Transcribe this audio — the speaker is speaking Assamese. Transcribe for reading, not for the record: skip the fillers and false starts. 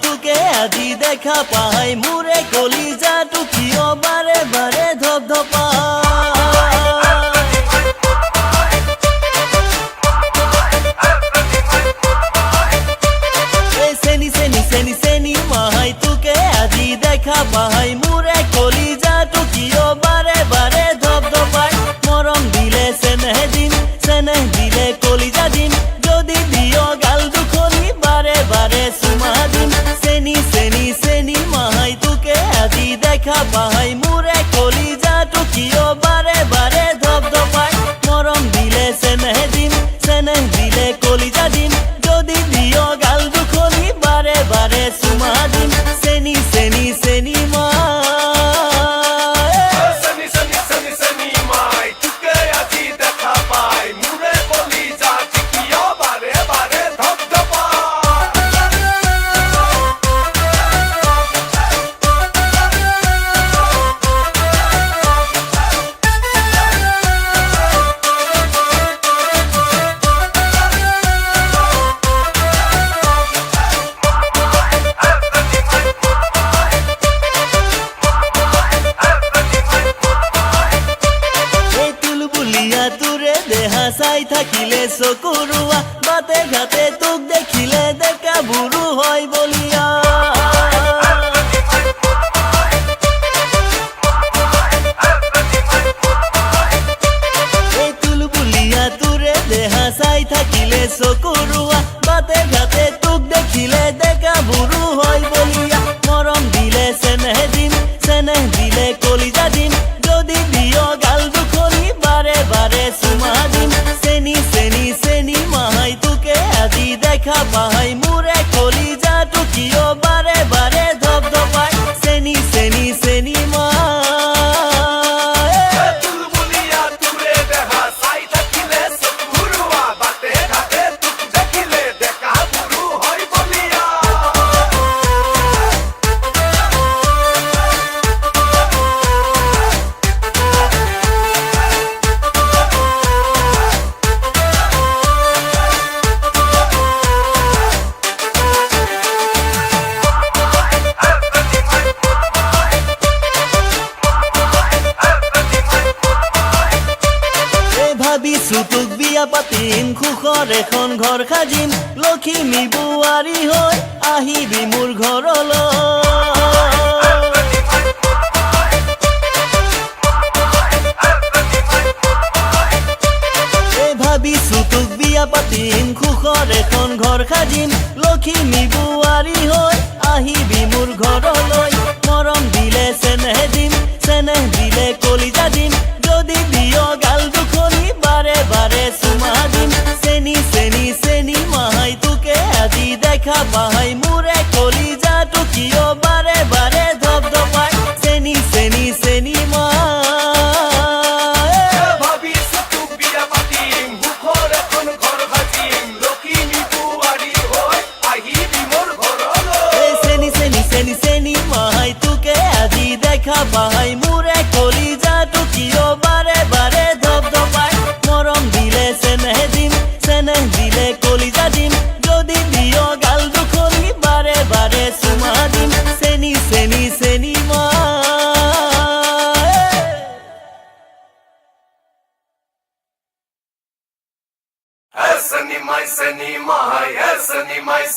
তোকে আজি দেখা পাই মোৰে কলিজাটো কিয় বাৰে বাৰে ধপধপাই চেনি মাহাই তোকে আজি দেখা পাই মোৰে কলিজাটো কিয় বাৰে বাৰে ধপধপাই মৰম দিলে চেনেহ দিলে কলিজা দিম যদি দিয় গাল দুখনি বাৰে বাৰে চুমা দিম চেনি মাহাই তোকে আজি দেখা পাই মোৰে কলিজাটো কিয় বাৰে বাৰে ধপধপাই মৰম দিলে চেনেহ দিলে কলিজা দিম যদি দিয় গাল দুখনি বাৰে বাৰে চুমা দিম চেনি তোৰে দেহা চাই থাকিলে চকুৰুৱা বাটে ঘাটে তোক দেখিলে ডেকা বুঢ়ো হয় বলিয়া এই তুলবুলিয়া তোৰে দেহা চাই থাকিলে চকুৰুৱা বাটে ঘাটে তোক দেখিলে ডেকা বুঢ়ো হয় বলিয়া মৰম দিলে চেনেহ দিলে কলিজা দিম যদি দিয় গাল দুখনি বাৰে বাৰে চুমা দিম চেনি মাহাই তোকে আজি দেখা পাই মোৰে কলিজাটো কিয় বাৰে বাৰে ধপধপাই চেনি ভাবিছো তোক বিয়া পাতিম সুখৰ এখন ঘৰ সাজিম লখিমী বোৱাৰী হৈ আহিবি মোৰ ঘৰলৈ ভাবিছো তোক বিয়া পাতিম সুখৰ এখন ঘৰ সাজিম লখিমী বোৱাৰী হৈ আহিবি মোৰ ঘৰলৈ মৰম দিলে চেনেহ দিলে কলিজা দিম যদি দিয় গাল দুখনি বাৰে বাৰে চুমা দিম চেনি মাহাই তোকে আজি দেখা পাই মোৰে কলিজাটো কিয় বাৰে বাৰে ধপধপাই চেনি মাহাই তোকে আজি দেখা পাই মোৰে কলিজাটো কিয় বাৰে বাৰে ধপধপাই মৰম দিলে চেনেহ দিলে কলিজা দিম যদি দিয় গাল দুখনি বাৰে বাৰে চুমা দিম চেনি Essa ni mais,